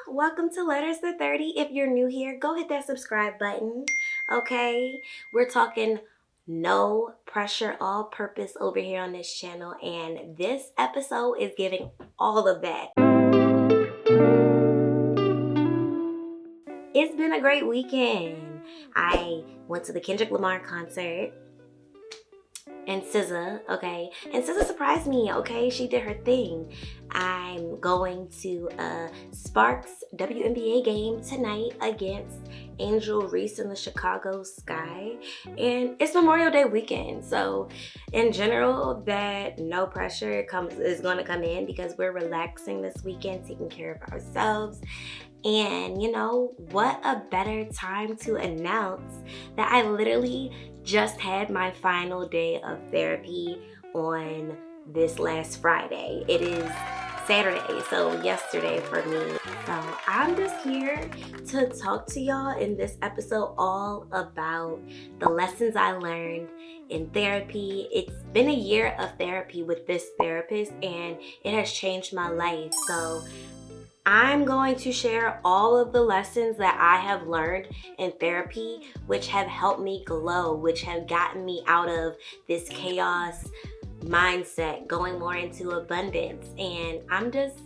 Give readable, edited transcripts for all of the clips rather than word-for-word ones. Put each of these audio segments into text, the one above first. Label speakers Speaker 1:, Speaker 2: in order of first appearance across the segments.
Speaker 1: Welcome to Letters to 30. If you're new here, go hit that subscribe button. Okay? We're talking no pressure, all purpose over here on this channel, and this episode is giving all of that. It's been a great weekend. I went to the Kendrick Lamar concert. And SZA, okay? And SZA surprised me, okay? She did her thing. I'm going to a Sparks WNBA game tonight against Angel Reese in the Chicago Sky. And it's Memorial Day weekend. So in general, that no pressure is going to come in because we're relaxing this weekend, taking care of ourselves. And you know, what a better time to announce that I literally just had my final day of therapy on this last Friday. It is Saturday, so yesterday for me. So I'm just here to talk to y'all in this episode all about the lessons I learned in therapy. It's been a year of therapy with this therapist and it has changed my life. So I'm going to share all of the lessons that I have learned in therapy, which have helped me glow, which have gotten me out of this chaos mindset, going more into abundance. And I'm just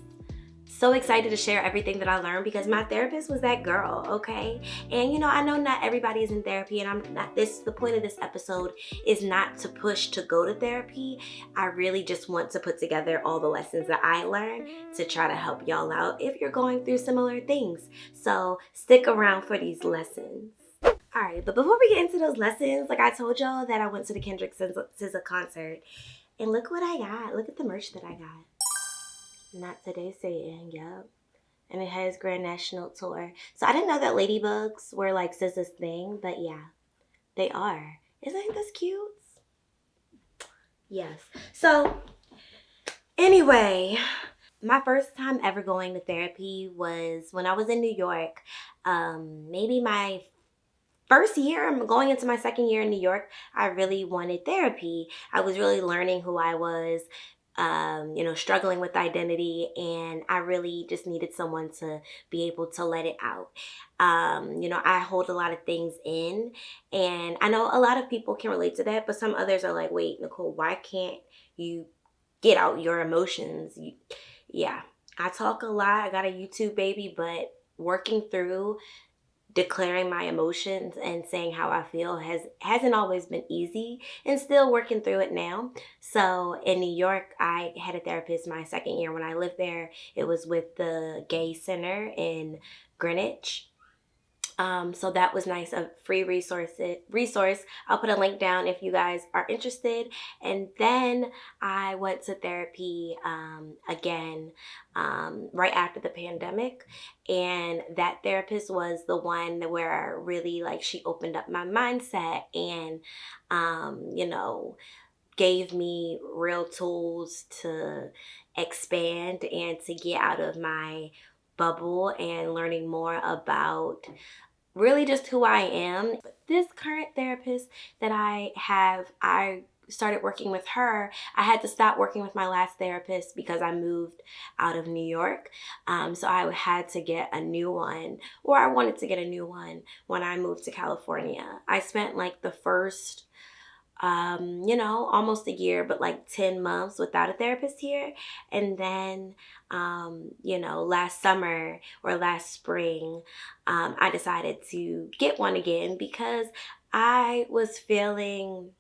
Speaker 1: so excited to share everything that I learned because my therapist was that girl, okay? And you know, I know not everybody is in therapy, and the point of this episode is not to push to go to therapy. I really just want to put together all the lessons that I learned to try to help y'all out if you're going through similar things. So stick around for these lessons. All right, but before we get into those lessons, like I told y'all that I went to the Kendrick SZA concert, and look what I got. Look at the merch that I got. Not Today Satan, yep. And it has Grand National Tour. So I didn't know that ladybugs were like SZA's thing, but yeah, they are. Isn't this cute? Yes. So anyway, my first time ever going to therapy was when I was in New York. Maybe my first year, I'm going into my second year in New York, I really wanted therapy. I was really learning who I was. Struggling with identity, and I really just needed someone to be able to let it out. I hold a lot of things in, and I know a lot of people can relate to that, but some others are like, wait, Nicole, why can't you get out your emotions? Yeah, I talk a lot. I got a YouTube baby, but working through declaring my emotions and saying how I feel hasn't always been easy, and still working through it now. So in New York, I had a therapist my second year. When I lived there, it was with the Gay Center in Greenwich. So that was nice, a free resource. I'll put a link down if you guys are interested. And then I went to therapy again right after the pandemic. And that therapist was the one where really she opened up my mindset and, gave me real tools to expand and to get out of my bubble and learning more about really just who I am. This current therapist that I have, I started working with her. I had to stop working with my last therapist because I moved out of New York. So I had to get a new one, or I wanted to get a new one when I moved to California. I spent the first almost a year, but 10 months without a therapist here. And then, last summer or last spring, I decided to get one again because I was feeling,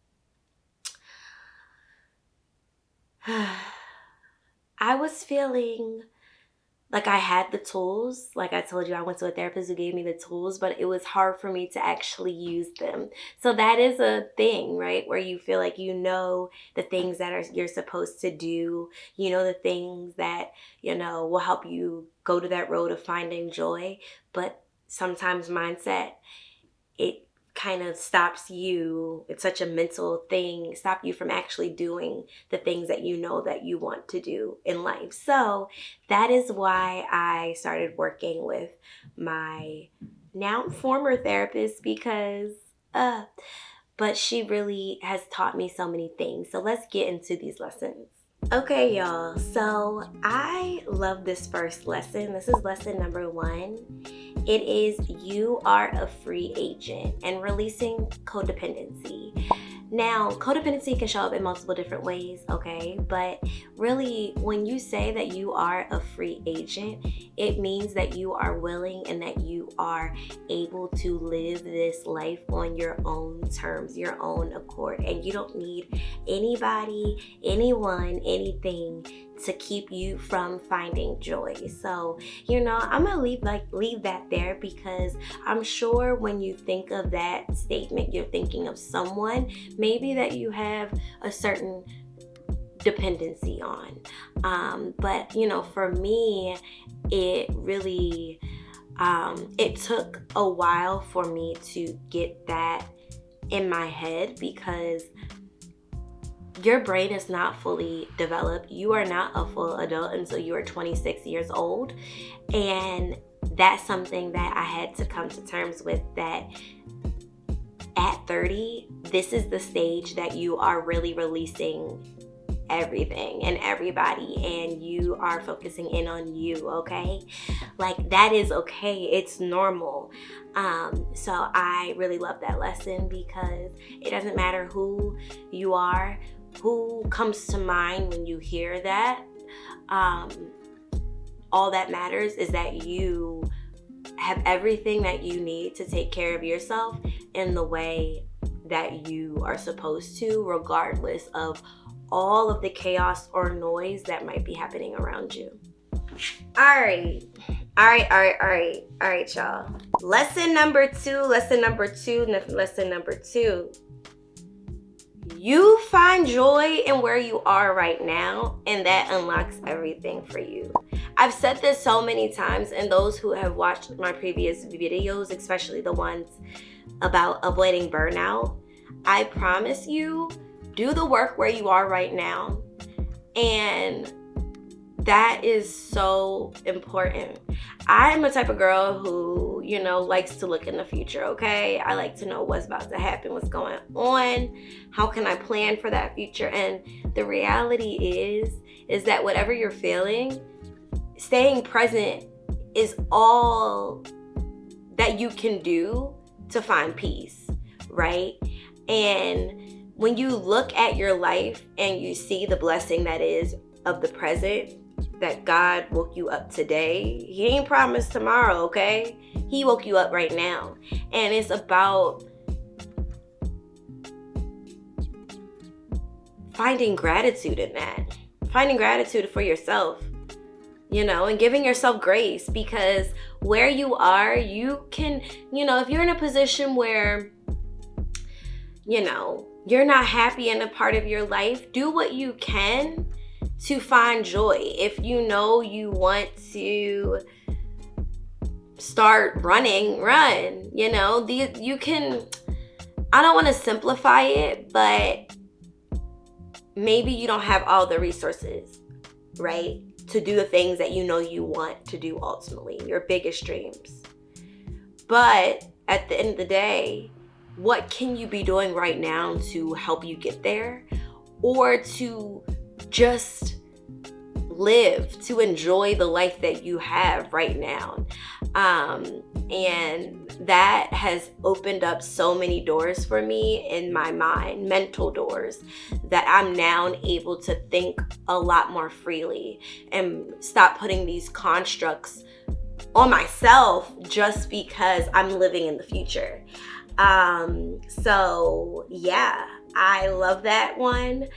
Speaker 1: like I had the tools. Like I told you, I went to a therapist who gave me the tools, but it was hard for me to actually use them. So that is a thing, right? Where you feel like the things that you're supposed to do, the things that, will help you go to that road of finding joy. But sometimes mindset, it kind of stops you. It's such a mental thing, stop you from actually doing the things that that you want to do in life. So that is why I started working with my now former therapist, because but she really has taught me so many things. So let's get into these lessons. Okay, y'all. So I love this first lesson. This is lesson number 1. It is you are a free agent and releasing codependency. Now, codependency can show up in multiple different ways, okay? But really, when you say that you are a free agent, it means that you are willing and that you are able to live this life on your own terms, your own accord. And you don't need anybody, anyone, anything to keep you from finding joy. So, I'm gonna leave that there, because I'm sure when you think of that statement, you're thinking of someone maybe that you have a certain dependency on. But for me, it really it took a while for me to get that in my head, because your brain is not fully developed. You are not a full adult until you are 26 years old. And that's something that I had to come to terms with, that at 30, this is the stage that you are really releasing everything and everybody, and you are focusing in on you, okay? Like, that is okay. It's normal. So I really love that lesson, because it doesn't matter who you are, who comes to mind when you hear that. All that matters is that you have everything that you need to take care of yourself in the way that you are supposed to, regardless of all of the chaos or noise that might be happening around you. All right, y'all. Lesson number two. You find joy in where you are right now, and that unlocks everything for you. I've said this so many times, and those who have watched my previous videos, especially the ones about avoiding burnout, I promise you, do the work where you are right now. And that is so important. I'm a type of girl who, likes to look in the future, okay? I like to know what's about to happen, what's going on, how can I plan for that future? And the reality is that whatever you're feeling, staying present is all that you can do to find peace, right? And when you look at your life and you see the blessing that is of the present, that God woke you up today. He ain't promised tomorrow, okay? He woke you up right now. And it's about finding gratitude in that. Finding gratitude for yourself, and giving yourself grace, because where you are, you can, if you're in a position where, you're not happy in a part of your life, do what you can to find joy. If you want to start running, run. You can, I don't want to simplify it, but maybe you don't have all the resources, right, to do the things that you want to do ultimately, your biggest dreams. But at the end of the day, what can you be doing right now to help you get there, or to just live, to enjoy the life that you have right now? And that has opened up so many doors for me in my mind, mental doors, that I'm now able to think a lot more freely and stop putting these constructs on myself just because I'm living in the future. So yeah, I love that one.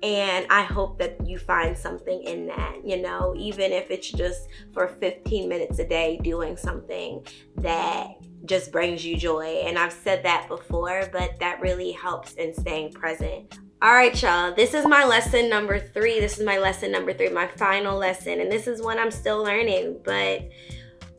Speaker 1: And I hope that you find something in that, even if it's just for 15 minutes a day, doing something that just brings you joy. And I've said that before, but that really helps in staying present. All right, y'all, this is my lesson number 3. My final lesson. And this is one I'm still learning, but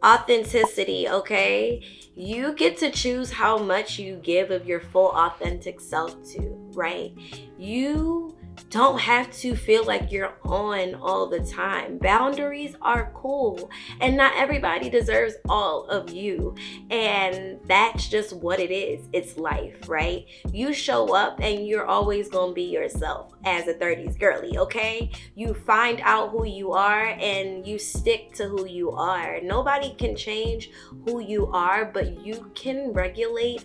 Speaker 1: authenticity, okay? You get to choose how much you give of your full authentic self to, right? You don't have to feel like you're on all the time. Boundaries are cool, and not everybody deserves all of you. And that's just what it is. It's life, right? You show up and you're always going to be yourself as a 30s girly, okay? You find out who you are and you stick to who you are. Nobody can change who you are, but you can regulate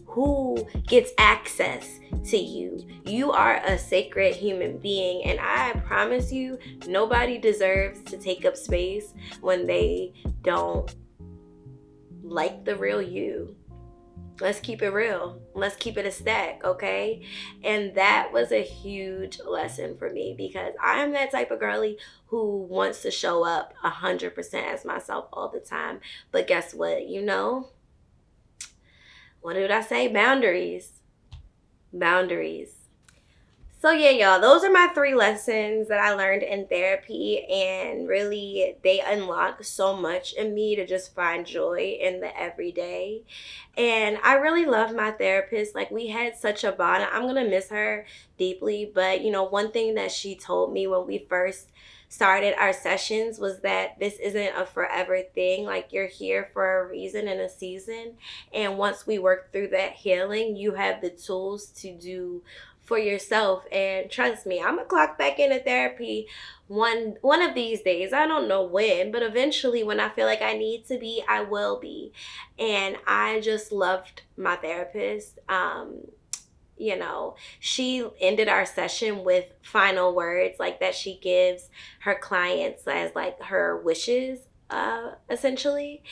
Speaker 1: who gets access to you. You are a sacred human being, and I promise you, nobody deserves to take up space when they don't like the real you. Let's keep it real. Let's keep it a stack, okay? And that was a huge lesson for me, because I am that type of girly who wants to show up 100% as myself all the time. But guess what? What did I say? Boundaries. Boundaries. So yeah, y'all, those are my 3 lessons that I learned in therapy, and really they unlock so much in me to just find joy in the everyday. And I really love my therapist. Like, we had such a bond. I'm going to miss her deeply, but one thing that she told me when we first started our sessions was that this isn't a forever thing. Like, you're here for a reason and a season, and once we work through that healing, you have the tools to do for yourself. And trust me, I'm gonna clock back into therapy one of these days. I don't know when, but eventually, when I feel like I need to be, I will be. And I just loved my therapist. She ended our session with final words like that she gives her clients as like her wishes, essentially.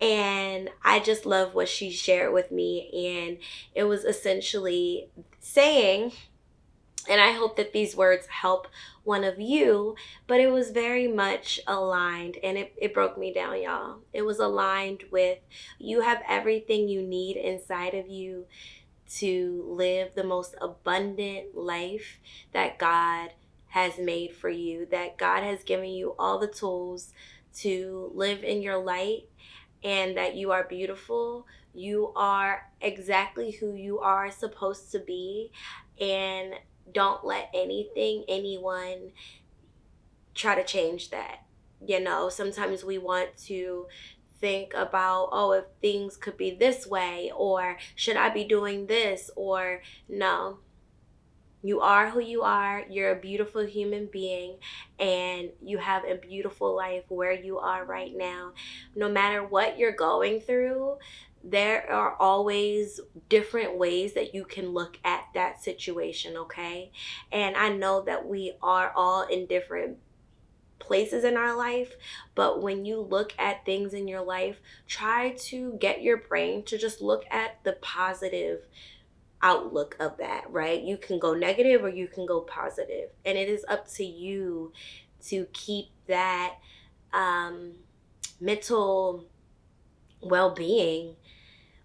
Speaker 1: And I just love what she shared with me. And it was essentially saying, and I hope that these words help one of you, but it was very much aligned, and it broke me down, y'all. It was aligned with, you have everything you need inside of you to live the most abundant life that God has made for you, that God has given you all the tools to live in your light, and that you are beautiful. You are exactly who you are supposed to be, and don't let anyone try to change that. Sometimes we want to think about, oh, if things could be this way, or should I be doing this, or no. You are who you are. You're a beautiful human being, and you have a beautiful life where you are right now. No matter what you're going through, there are always different ways that you can look at that situation, okay? And I know that we are all in different places in our life, but when you look at things in your life, try to get your brain to just look at the positive outlook of that, right? You can go negative or you can go positive, and it is up to you to keep that mental well-being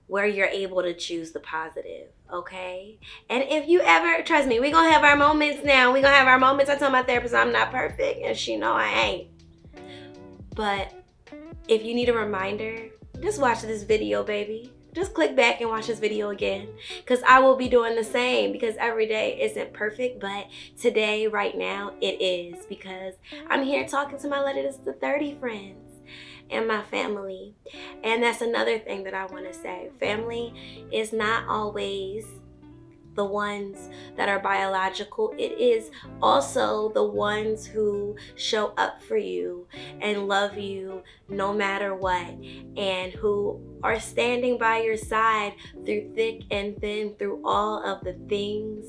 Speaker 1: where you're able to choose the positive, okay? And if you ever, trust me, we're gonna have our moments now. We're gonna have our moments. I tell my therapist I'm not perfect, and she know I ain't. But if you need a reminder, just watch this video, baby. Just click back and watch this video again, because I will be doing the same, because every day isn't perfect, but today, right now, it is, because I'm here talking to my Letters to 30 friends and my family. And that's another thing that I want to say. Family is not always the ones that are biological. It is also the ones who show up for you and love you no matter what, and who are standing by your side through thick and thin, through all of the things.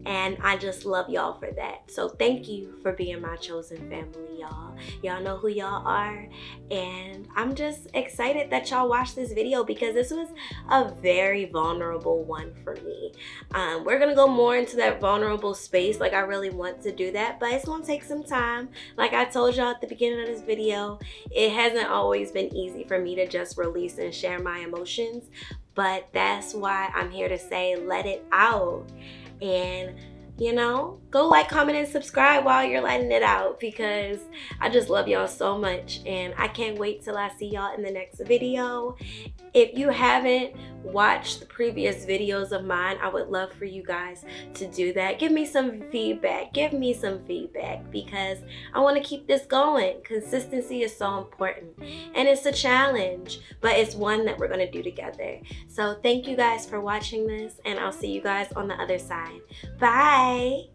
Speaker 1: And I just love y'all for that. So thank you for being my chosen family, y'all. Y'all know who y'all are. And I'm just excited that y'all watched this video, because this was a very vulnerable one for me. We're going to go more into that vulnerable space. Like, I really want to do that, but it's going to take some time. Like I told y'all at the beginning of this video, it hasn't always been easy for me to just release and share my emotions. But that's why I'm here to say, let it out. And You know, go like, comment, and subscribe while you're letting it out, because I just love y'all so much, and I can't wait till I see y'all in the next video. If you haven't watched the previous videos of mine, I would love for you guys to do that. Give me some feedback. Give me some feedback, because I want to keep this going. Consistency is so important, and it's a challenge, but it's one that we're going to do together. So thank you guys for watching this, and I'll see you guys on the other side. Bye.